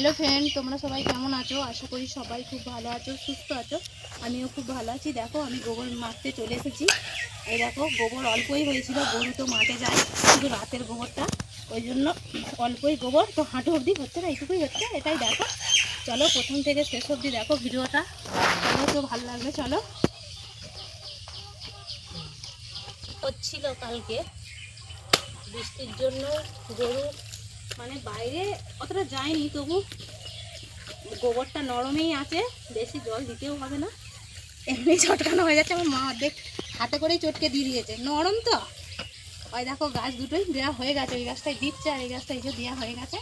Hello friend, তোমরা সবাই কেমন আছো? আশা করি সবাই খুব ভালো আছো, সুস্থ আছো। আমিও খুব ভালো আছি। দেখো, আমি গোবর মারতে চলে এসেছি। এই দেখো, গোবর অল্পই হয়েছিল, গরু তো মাঠে যায় শুধু রাতের গোবরটা, ওই জন্য অল্পই গোবর, তো হাঁটু অবধি হচ্ছে না, এইটুকুই হচ্ছে। এটাই দেখো, চলো প্রথম থেকে শেষ অবধি দেখো ভিডিওটা, চলো তো ভালো লাগবে। চলো, হচ্ছিল কালকে বৃষ্টির জন্য গরু মানে বাইরে অতটা যায়নি, তবু গোবরটা নরমেই আছে, বেশি জল দিতেও হবে না, এমনি চটকানো হয়ে যাচ্ছে। আমার মা অর্ধেক হাতে করেই চটকে দিয়ে দিয়েছে, নরম তো। ওই দেখো, গাছ দুটোই দেওয়া হয়ে গেছে, ওই গাছটাই দিচ্ছে আর এই গাছটা এই যে দেওয়া হয়ে গেছে।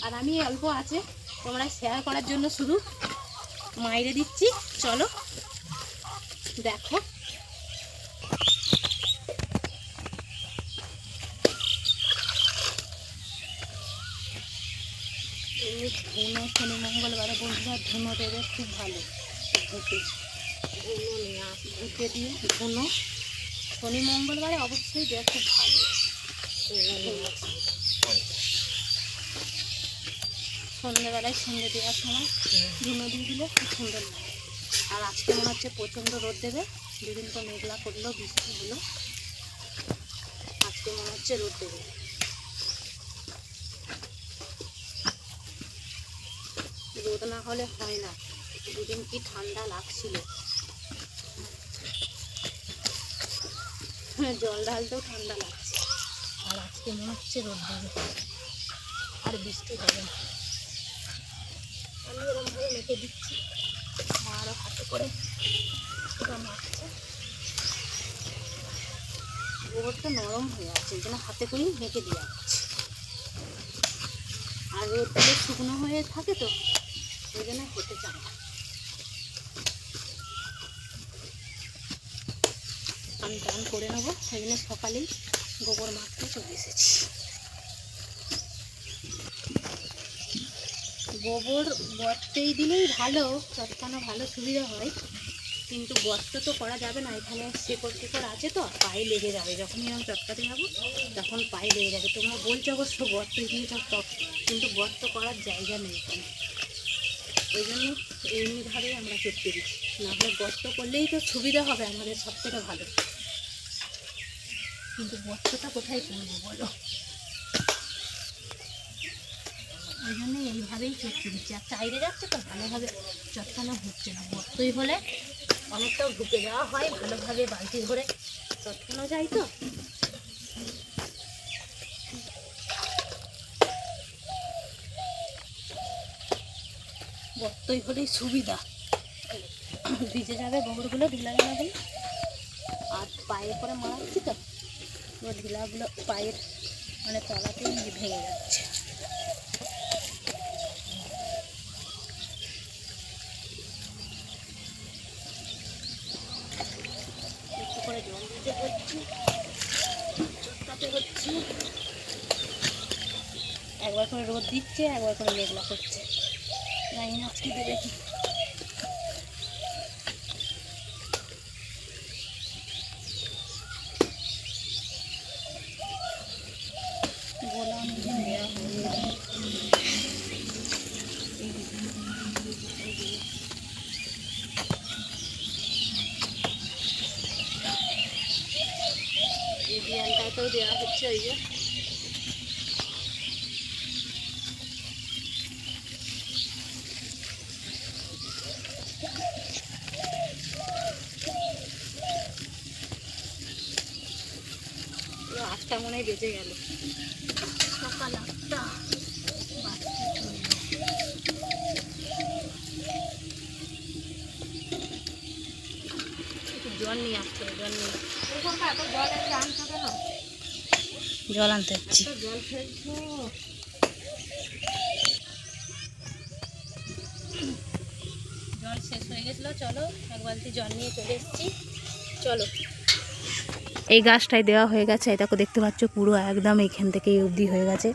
আর আমি অল্প আছে তোমরা শেয়ার করার জন্য শুধু মাইরে দিচ্ছি। চলো দেখো, এমনি ধুনো শনি মঙ্গলবারে বন্ধুরা ধুনো দেবে, খুব ভালো। ঘুটে ধুনো নিয়ে আসি, ঘুটে দিয়ে ধুনো শনি মঙ্গলবারে অবশ্যই দেয়, খুব ভালো। সন্ধ্যেবেলায় সন্ধ্যে দেওয়ার সময় ধুনো দিয়ে দিলে খুব সুন্দর লাগে। আর আজকে মনে হচ্ছে প্রচণ্ড রোদ দেবে, দুদিন তো মেঘলা করলো, বৃষ্টি হলো, আজকে মনে হচ্ছে রোদ দেবে। রোদ না হলে হয় না, দুদিন কি ঠান্ডা লাগছিল, জল ঢালতেও ঠান্ডা লাগছে। আর আজকে মনে হচ্ছে রোদ দেবে আর বৃষ্টি হবে না। আমি এরকমভাবে মেখে দিচ্ছি, মা আরও হাতে করে মাখছে। গোবরটা নরম হয়ে আছে, এই জন্য হাতে করেই মেখে দেওয়া হচ্ছে। আর রোদ দিলে শুকনো হয়ে থাকে তো, ওই জন্য হতে চায় না। আমি টান করে নেবো, সেই জন্য সকালেই গোবর মাখতে চলে এসেছি। গোবর বর্তেই দিলেই ভালো, চটকানো ভালো, সুবিধা হয়, কিন্তু বর্ত তো করা যাবে না, এখানে শেকড় টেকড় আছে তো, পায়ে লেগে যাবে। যখন এরকম চটকাতে যাবো তখন পায়ে লেগে যাবে। তোমরা বলছো অবশ্য বর্ত দিয়ে চটকাও, কিন্তু বর্ত করার জায়গা নেই এখানে, ওই জন্য এমনিভাবেই আমরা চটকে দিচ্ছি। নাহলে বর্ত করলেই তো সুবিধা হবে আমাদের, সব থেকে ভালো। কিন্তু বর্তটা কোথায় করবো বলো, ওই জন্যই এইভাবেই চটকে দিচ্ছি। আর চাইরে যাচ্ছে তো, ভালোভাবে চটকানো হচ্ছে না। বর্তই হলে অনেকটাও ঢুকে যাওয়া হয়, ভালোভাবে বালতি ধরে চটকানো যায় তো। বর্তই হলেই সুবিধা, ভিজে যাবে গোবরগুলো, ঢিলাগুলো বলে। আর পায়ে করে মারাচ্ছি তো, ঢিলাগুলো পায়ের মানে তলাতেই ভেঙে যাচ্ছে। একটু করে জল দিতে হচ্ছে, চটকাতে হচ্ছে। একবার করে রোদ দিচ্ছে, একবার করে মেঘলা করছে, জানি না আজকে দেবে কি। গোলা নিজে নেওয়া হয়ে এই বিয়ানটাতেও দেওয়া হচ্ছে, ওই যে আটটা মনে হয় বেজে গেল, সকাল 8টা একটু জল নিয়ে আসতে হবে, জল আনতে হচ্ছে। জল ফেলছো, জল শেষ হয়ে গেছিলো, চলো এক বালতি জল নিয়ে চলে এসেছি। চলো, এই গাছটাই দেওয়া হয়ে গেছে, এই দেখো দেখতে পাচ্ছ পুরো একদম এইখান থেকে অবধি হয়ে গেছে।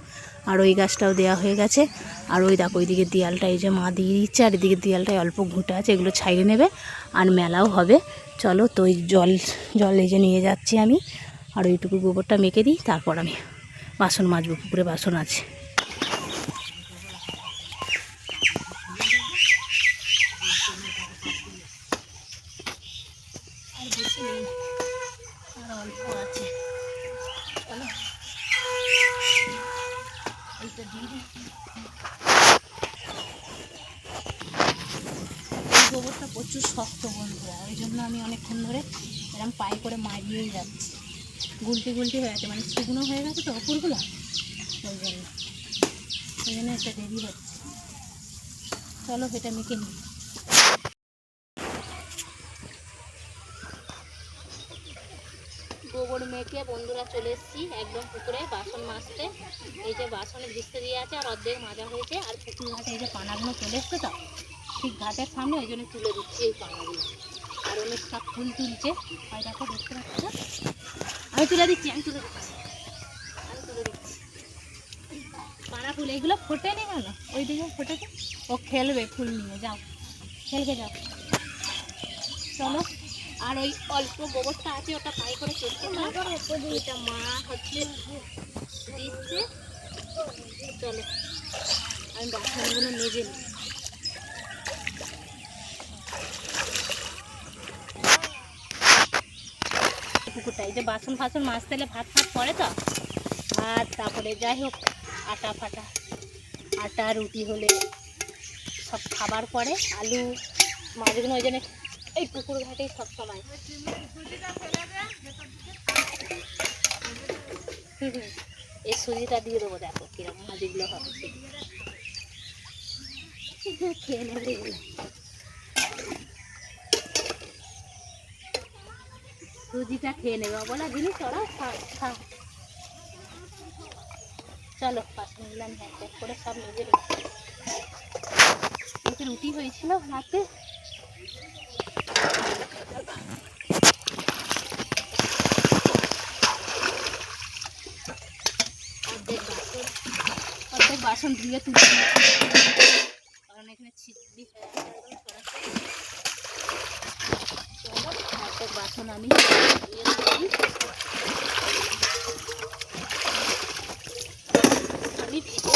আর ওই গাছটাও দেওয়া হয়ে গেছে। আর ওই দেখো ওইদিকে দেয়ালটা এই যে মা দিয়ে দিচ্ছে, আর এদিকে দেয়ালটায় অল্প ঘুঁটে আছে, এগুলো ছাইড়ে নেবে আর মেলাও হবে। চলো তো, ওই জল এই যে নিয়ে যাচ্ছি আমি, আর ওইটুকু গোবরটা মেখে দিই, তারপর আমি বাসন মাজবো, পুকুরে বাসন আছে। এটা দিয়ে দিই। গোবরটা প্রচুর শক্ত বন্ধুরা, ওই জন্য আমি অনেকক্ষণ ধরে এরকম পায়ে করে মারিয়েই যাচ্ছি। গুলটি গুলটি হয়ে গেছে, মানে শুকনো হয়ে গেছে তো ওপরগুলো, ওই জন্য একটা দেরি হচ্ছে। চলো এটা মেখে নিই। গোবর মেখে বন্ধুরা চলে এসেছি একদম পুকুরে বাসন মাজতে। এই যে বাসনে ভিজতে দিয়ে আছে আর অর্ধেক মাজা হয়েছে। আর পুকুর ঘাটে এই যে পানাগুলো চলে এসছে তো ঠিক ঘাটের সামনে, ওই জন্য তুলে দিচ্ছি এই পানাগুলো। আর অনেক সব ফুল তুলছে, হয় দেখো দেখতে পাচ্ছ। আমি তুলে দিচ্ছি পানা ফুল এইগুলো ফোটে নি কেন, ওই দিকে ফোটেছে। ও খেলবে ফুল নিয়ে, যাও খেলবে যাও। চলো, আর ওই অল্প গোবরটা আছে ওটা পাই করে চলছে না, ওইটা মা হচ্ছে দিচ্ছে। চলো আমি বাসনগুলো মেজে নিই। পুকুরটা এই যে বাসন ফাসন মাজতে এলে ভাত ফাত পড়ে তো, ভাত তারপরে যাই হোক আটা রুটি হলে সব খাবার পরে আলু মাছগুলো, ওই জন্য এই পুকুর ঘাটেই সব সময়। এই সুজিটা দিয়ে দেবো, দেখো কিরকম মাছগুলো হবে, খেয়ে নেবে এগুলো। সুজিটা খেয়ে নেবে, বলা জিনিস ওরা খা। চলো বাসনগুলো আমি এক করে সব মেজে রেখে, রুটি হয়েছিল রাতে। অর্ধেক বাসন ধুয়ে তুলে, কারণ এখানে ছিটলি হয়ে আছে একদম সরাসরি। অর্ধেক বাসন আমি ধুয়ে আমি ভিজে।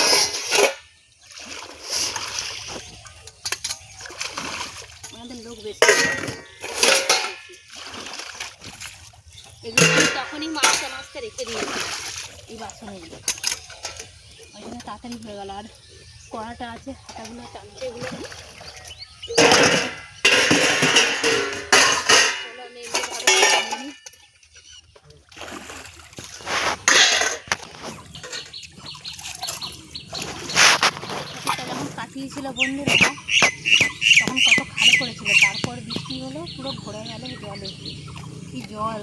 আমাদের লোক বেশি, এগুলো তখনই মাছতে রেখে দিয়েছি এই বাসনগুলো, ওই জন্য তাড়াতাড়ি হয়ে গেল। আর কড়াটা আছে, হাতাগুলো টানছে এগুলো। চলো আমি এগুলোভাবে নিই। যখন কাটিয়েছিল বন্ধুরা তখন কত খালো করেছিল, তারপর বৃষ্টি হলো পুরো ভরে গেল জলে, কি জল।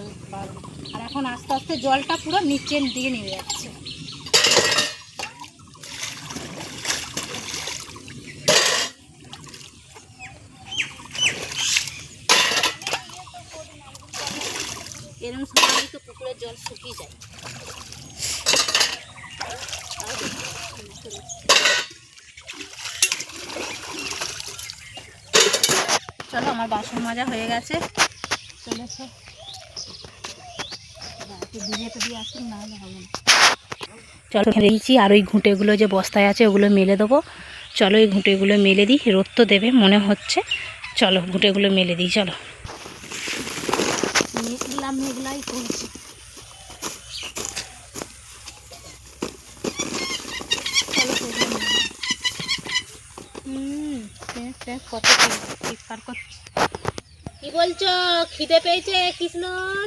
আর এখন আস্তে আস্তে জলটা পুরো নিচের দিকে নেমে যাচ্ছে। এরকম সময় তো পুকুরের জল শুকিয়ে যায়। চলো আমার বাসন মাজা হয়ে গেছে, চলে এসো। চলো দিয়েছি, আর ওই ঘুঁটেগুলো যে বস্তায় আছে ওগুলো মেলে দেবো। চলো এই ঘুঁটেগুলো মেলে দিই, রোদ তো দেবে মনে হচ্ছে। চলো ঘুঁটেগুলো মেলে দিই, চলো। মেঘলাই করছে। কত কি বলছো? খিদে পেয়েছে কৃষ্ণর?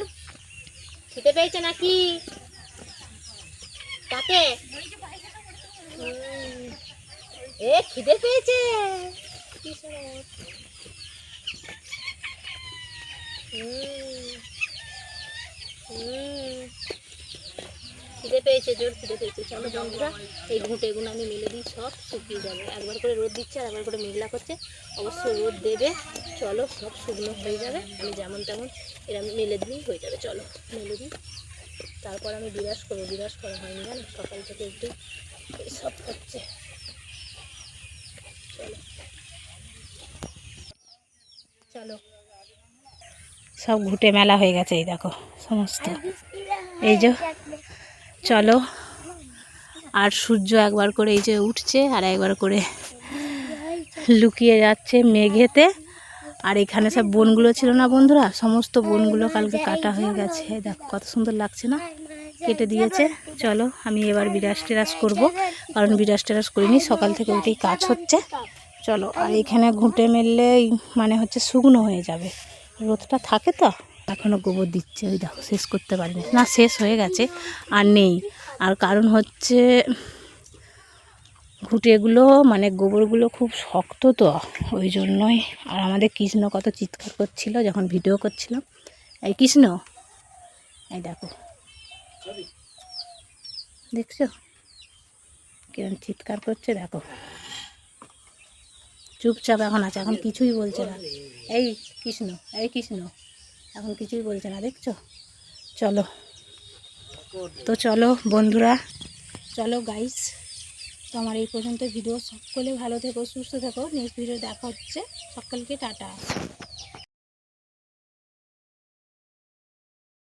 খিদে পেয়েছে নাকি তাকে? এ খিদে পেয়েছে কৃষ্ণর। খিদে পেয়েছে, জোর খিদে পেয়েছে। চলো বন্ধুরা এই ঘুঁটেগুলো আমি মেলে দিই, সব শুকিয়ে যাবে। একবার করে রোদ দিচ্ছে আর একবার করে মেঘলা করছে, অবশ্যই রোদ দেবে। চলো সব শুকনো হয়ে যাবে, আমি যেমন তেমন এরা মেলে দিলেই হয়ে যাবে। চলো মেলে দিই, তারপর আমি বিরাস করবো। বিরাস করা হয়নি জানো, সকাল থেকে একটু সব হচ্ছে। চলো চলো সব ঘুঁটে মেলা হয়ে গেছে, এই দেখো সমস্ত, এই যে। চলো, আর সূর্য একবার করে এই যে উঠছে আর একবার করে লুকিয়ে যাচ্ছে মেঘেতে। আর এখানে সব বনগুলো ছিল না বন্ধুরা, সমস্ত বনগুলো কালকে কাটা হয়ে গেছে। দেখো কত সুন্দর লাগছে না, কেটে দিয়েছে। চলো আমি এবার বিরাস টেরাস করবো, কারণ বিরাস টেরাস করিনি, সকাল থেকে উঠেই কাজ হচ্ছে। চলো, আর এখানে ঘুঁটে মেললে মানে হচ্ছে শুকনো হয়ে যাবে, রোদটা থাকে তো। এখনও গোবর দিচ্ছে, ওই দেখো শেষ করতে পারিনি, না শেষ হয়ে গেছে আর নেই। আর কারণ হচ্ছে ঘুঁটেগুলো মানে গোবরগুলো খুব শক্ত তো, ওই জন্যই। আর আমাদের কৃষ্ণ কত চিৎকার করছিল যখন ভিডিও করছিলাম। এই কৃষ্ণ, এই দেখো, দেখছো কিরম চিৎকার করছে, দেখো। চুপচাপ এখন আছে, এখন কিছুই বলছে না। এই কৃষ্ণ, এই কৃষ্ণ, এখন কিছুই বলছে না, দেখছো। চলো তো, চলো বন্ধুরা, চলো গাইস, তো আমার এই পর্যন্ত ভিডিও। সকলে ভালো থেকো, সুস্থ থেকো, নেক্সট ভিডিও দেখা হচ্ছে। সকলকে টাটা।